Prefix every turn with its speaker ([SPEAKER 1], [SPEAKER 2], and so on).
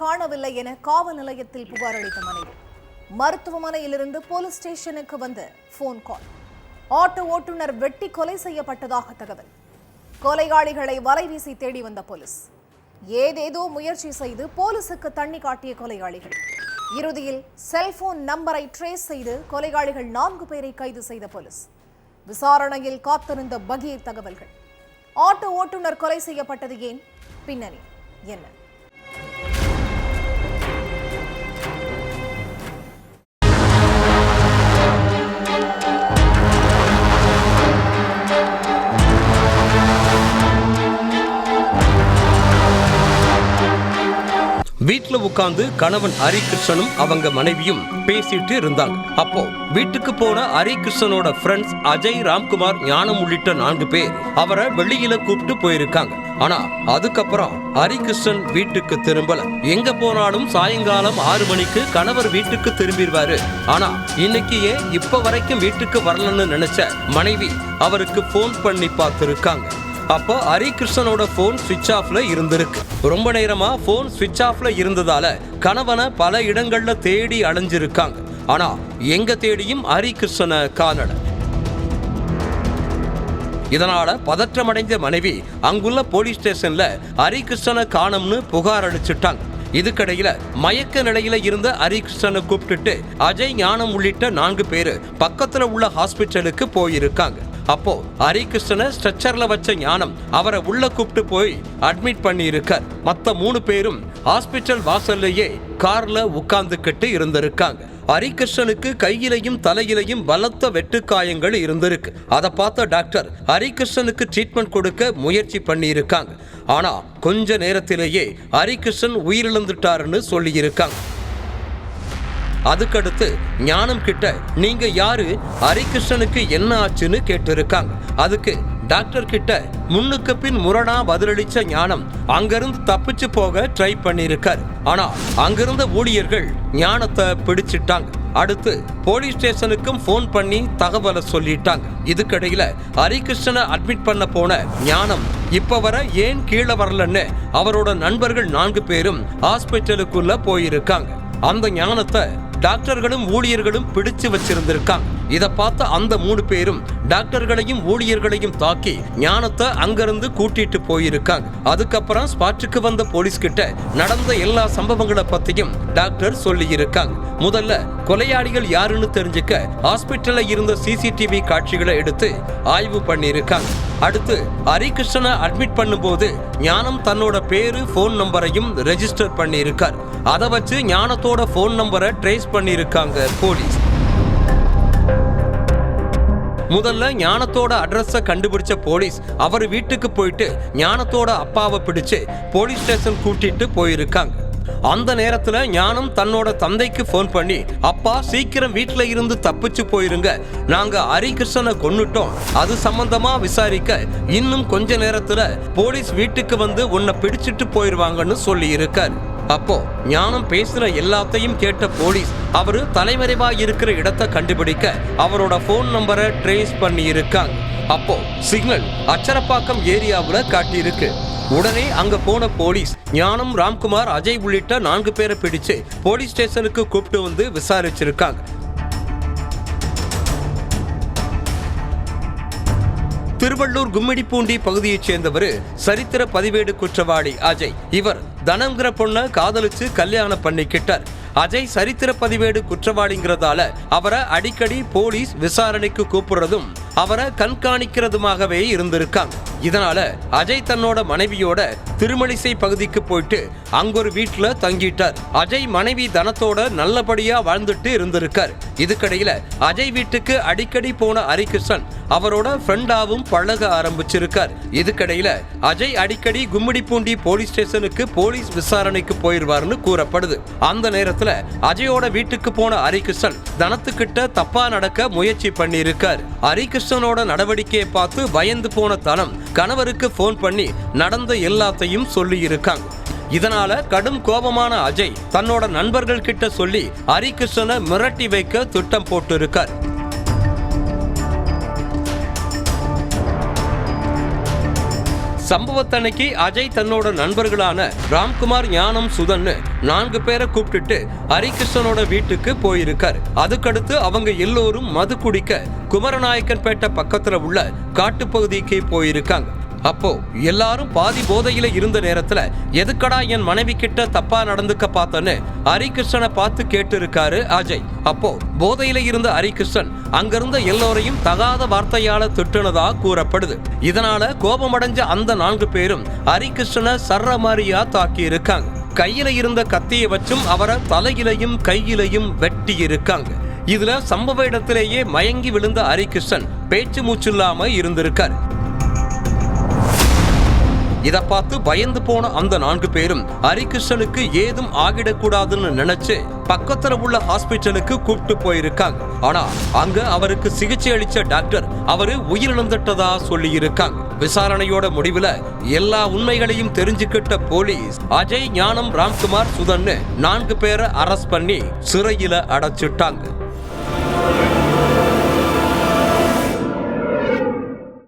[SPEAKER 1] காணவில்லை என காவல் நிலையத்தில் புகார் அளித்த மனைவி. மருத்துவமனையிலிருந்து போலீஸ் ஸ்டேஷனுக்கு வந்த போன் கால். ஆட்டோ ஓட்டுநர் வெட்டி கொலை செய்யப்பட்டதாக தகவல். கொலையாளிகளை வலைவீசி தேடி வந்த போலீஸ். ஏதேதோ முயற்சி செய்து போலீசுக்கு தண்ணி காட்டிய கொலையாளிகள். இறுதியில் செல்போன் நம்பரை ட்ரேஸ் செய்து கொலையாளிகள் 4 பேரை கைது செய்த போலீஸ். விசாரணையில் காத்திருந்த பகீர் தகவல்கள். ஆட்டோ ஓட்டுநர் கொலை செய்யப்பட்டது ஏன்? பின்னணி என்ன?
[SPEAKER 2] வீட்டுல உட்கார்ந்து கணவன் ஹரிகிருஷ்ணனும் அவங்க மனைவியும் பேசிட்டு இருந்தாங்க. அப்போ வீட்டுக்கு போன ஹரிகிருஷ்ணனோட ஃப்ரெண்ட்ஸ் அஜய், ராம்குமார், ஞானம் உள்ளிட்ட 4 பேர் அவரை வெளியில கூப்பிட்டு போயிருக்காங்க. ஆனா அதுக்கப்புறம் ஹரிகிருஷ்ணன் வீட்டுக்கு திரும்பல. எங்க போனாலும் சாயங்காலம் 6 மணிக்கு கணவர் வீட்டுக்கு திரும்பிடுவாரு. ஆனா இன்னைக்கு ஏன் இப்ப வரைக்கும் வீட்டுக்கு வரலன்னு நினைச்ச மனைவி அவருக்கு போன் பண்ணி பார்த்திருக்காங்க. அப்போ ஹரிகிருஷ்ணனோட போன் ஸ்விட்ச் ஆஃப்ல இருந்திருக்கு. ரொம்ப நேரமா போன் ஸ்விட்ச் ஆஃப்ல இருந்ததால கணவனை பல இடங்கள்ல தேடி அலைஞ்சிருக்காங்க. ஆனா எங்க தேடியும் ஹரிகிருஷ்ணனை காணல. இதனால பதற்றமடைந்த மனைவி அங்குள்ள போலீஸ் ஸ்டேஷன்ல ஹரிகிருஷ்ணனை காணும்னு புகார் அளிச்சுட்டாங்க. இதுக்கடையில மயக்க நிலையில இருந்த ஹரிகிருஷ்ணனை கூப்பிட்டுட்டு அஜய், ஞானம் உள்ளிட்ட 4 பேரு பக்கத்துல உள்ள ஹாஸ்பிட்டலுக்கு போயிருக்காங்க. அப்போ ஹரிகிருஷ்ணனை ஸ்ட்ரெச்சர்ல வச்ச ஞானம் அவரை உள்ள கூப்பிட்டு போய் அட்மிட் பண்ணி இருக்கார். மத்த 3 பேரும் ஹாஸ்பிட்டல் வாசல்லையே கார்ல உட்கார்ந்துகிட்டு இருந்திருக்காங்க. ஹரிகிருஷ்ணனுக்கு கையிலையும் தலையிலையும் பலத்த வெட்டுக்காயங்கள் இருந்திருக்கு. அதை பார்த்த டாக்டர் ஹரிகிருஷ்ணனுக்கு ட்ரீட்மெண்ட் கொடுக்க முயற்சி பண்ணி இருக்காங்க. ஆனா கொஞ்ச நேரத்திலேயே ஹரிகிருஷ்ணன் உயிரிழந்துட்டாருன்னு சொல்லி இருக்காங்க. அதுக்கடுத்து ஞானம் கிட்ட நீங்க யாரு, ஹரிகிருஷ்ணனுக்கு என்ன ஆச்சுன்னு கேட்டிருக்காங்க. அதுக்கு டாக்டர் கிட்ட முன்னுக்கு பின் முரணா பதிலளிச்ச ஞானம் அங்கிருந்து தப்பிச்சு போக ட்ரை பண்ணியிருக்காரு. ஆனா அங்கிருந்த ஊழியர்கள் ஞானத்தை பிடிச்சிட்டாங்க. அடுத்து போலீஸ் ஸ்டேஷனுக்கும் போன் பண்ணி தகவலை சொல்லிட்டாங்க. இதுக்கடையில ஹரிகிருஷ்ணனை அட்மிட் பண்ண போன ஞானம் இப்ப வர ஏன் கீழே வரலன்னு அவரோட நண்பர்கள் 4 பேரும் ஹாஸ்பிட்டலுக்குள்ள போயிருக்காங்க. அந்த ஞானத்தை டாக்டர்களும் ஊழியர்களும் பிடிச்சு வச்சிருந்திருக்காங்க. இதை பார்த்த அந்த 3 பேரும் டாக்டர்களையும் ஊழியர்களையும் தாக்கி ஞானத்தை அங்கிருந்து கூட்டிட்டு போயிருக்காங்க. அதுக்கப்புறம் ஸ்பாட்டுக்கு வந்த போலீஸ் கிட்ட நடந்த எல்லா சம்பவங்களை பத்தியும் டாக்டர் சொல்லி இருக்காங்க. முதல்ல கொலையாளிகள் யாருன்னு தெரிஞ்சுக்க ஹாஸ்பிட்டல்ல இருந்த சிசிடிவி காட்சிகளை எடுத்து ஆய்வு பண்ணியிருக்காங்க. அடுத்து ஹரிகிருஷ்ணனை அட்மிட் பண்ணும்போது ஞானம் தன்னோட பேரு, போன் நம்பரையும் ரெஜிஸ்டர் பண்ணியிருக்கார். அதை வச்சு ஞானத்தோட போன் நம்பரை ட்ரேஸ் பண்ணியிருக்காங்க போலீஸ். முதல்ல ஞானத்தோட அட்ரஸ கண்டுபிடிச்ச போலீஸ் அவர் வீட்டுக்கு போயிட்டு ஞானத்தோட அப்பாவை பிடிச்சு போலீஸ் ஸ்டேஷன் கூட்டிட்டு போயிருக்காங்க. அந்த நேரத்துல ஞானம் தன்னோட தந்தைக்கு போன் பண்ணி, அப்பா சீக்கிரம் வீட்டுல இருந்து தப்பிச்சு போயிருங்க, நாங்க ஹரிகிருஷ்ணனை கொன்னுட்டோம், அது சம்பந்தமா விசாரிக்க இன்னும் கொஞ்ச நேரத்துல போலீஸ் வீட்டுக்கு வந்து உன்னை பிடிச்சிட்டு போயிருவாங்கன்னு சொல்லி இருக்காரு. அப்போ ஞானம் பேசுற எல்லாத்தையும் கேட்ட போலீஸ் அவரு தலைமறைவா இருக்கிற இடத்தை கண்டுபிடிக்க அவரோட போன் நம்பரை ட்ரேஸ் பண்ணி இருக்காங்க. அப்போ சிக்னல் அச்சரப்பாக்கம் ஏரியாவுல காட்டியிருக்கு. உடனே அங்க போன போலீஸ் ஞானம், ராம்குமார், அஜய் உள்ளிட்ட 4 பேரை பிடிச்சு போலீஸ் ஸ்டேஷனுக்கு கூப்பிட்டு வந்து விசாரிச்சிருக்காங்க. திருவள்ளூர் கும்மிடிப்பூண்டி பகுதியைச் சேர்ந்தவர் சரித்திர பதிவேடு குற்றவாளி அஜய். இவர் தனங்கிற பொண்ணை காதலிச்சு கல்யாணம் பண்ணிக்கிட்டார். அஜய் சரித்திர பதிவேடு குற்றவாளிங்கிறதால அவரை அடிக்கடி போலீஸ் விசாரணைக்கு கூப்பிடுறதும் அவரை கண்காணிக்கிறதுமாகவே இருந்திருக்காங்க. இதனால அஜய் தன்னோட மனைவியோட திருமலிசை பகுதிக்கு போயிட்டு அங்க ஒரு வீட்டுல தங்கிட்டார். அஜய் மனைவி தனத்தோட நல்லபடியா வாழ்ந்துட்டு இருந்திருக்கார். இதுக்கடையில அஜய் வீட்டுக்கு அடிக்கடி போன ஹரிகிருஷ்ணன் அவரோட ஃப்ரெண்டாவும் பழக ஆரம்பிச்சிருக்கார். இதுக்கடையில அஜய் அடிக்கடி கும்மிடிப்பூண்டி போலீஸ் ஸ்டேஷனுக்கு போலீஸ் விசாரணைக்கு போயிருவாருன்னு கூறப்படுது. அந்த நேரத்துல அஜயோட வீட்டுக்கு போன ஹரிகிருஷ்ணன் தனத்துக்கிட்ட தப்பா நடக்க முயற்சி பண்ணியிருக்கார். ஹரிகிருஷ்ணனோட நடவடிக்கையை பார்த்து பயந்து போன தனம் கணவருக்கு போன் பண்ணி நடந்த எல்லாத்தையும் சொல்லி இருக்காங்க. இதனால கடும் கோபமான அஜய் தன்னோட நண்பர்கள் கிட்ட சொல்லி ஹரிகிருஷ்ணனை மிரட்டி வைக்க திட்டம் போட்டு இருக்கார். சம்பவத்தன்னைக்கு அஜய் தன்னோட நண்பர்களான ராம்குமார், ஞானம், சுதன்னு 4 பேரை கூப்பிட்டுட்டு ஹரிகிருஷ்ணனோட வீட்டுக்கு போயிருக்காரு. அதுக்கடுத்து அவங்க எல்லோரும் மது குடிக்க குமரநாயக்கன்பேட்டை பக்கத்துல உள்ள காட்டுப்பகுதிக்கு போயிருக்காங்க. அப்போ எல்லாரும் பாதி போதையில இருந்த நேரத்துல எதுக்கடா என் மனைவி கிட்ட தப்பா நடந்துக்க பார்த்தன்னு ஹரிகிருஷ்ணனை பார்த்து கேட்டு இருக்காரு அஜய். அப்போ போதையில இருந்த ஹரிகிருஷ்ணன் அங்கிருந்த எல்லோரையும் தகாத வார்த்தையால திட்டுனதா கூறப்படுது. இதனால கோபமடைஞ்ச அந்த 4 பேரும் ஹரிகிருஷ்ணனை சர்றமாரியா தாக்கி இருக்காங்க. கையில இருந்த கத்தியை வச்சும் அவரை தலையிலையும் கையிலையும் வெட்டி இருக்காங்க. இதுல சம்பவ இடத்திலேயே மயங்கி விழுந்த ஹரிகிருஷ்ணன் பேச்சு மூச்சில்லாம இருந்திருக்காரு. இதை பார்த்து பயந்து போன அந்த 4 பேரும் ஹரிகிருஷ்ணனுக்கு ஏதும் ஆகிடக்கூடாதுன்னு நினைச்சு பக்கத்துல உள்ள ஹாஸ்பிட்டலுக்கு கூப்பிட்டு போயிருக்காங்க. ஆனா அங்க அவருக்கு சிகிச்சை அளிச்ச டாக்டர் அவரு உயிரிழந்துட்டதா சொல்லி இருக்காங்க. விசாரணையோட முடிவுல எல்லா உண்மைகளையும் தெரிஞ்சுக்கிட்ட போலீஸ் அஜய், ஞானம், ராம்குமார், சுதன்னு 4 பேரை அரெஸ்ட் பண்ணி சிறையில அடைச்சிட்டாங்க.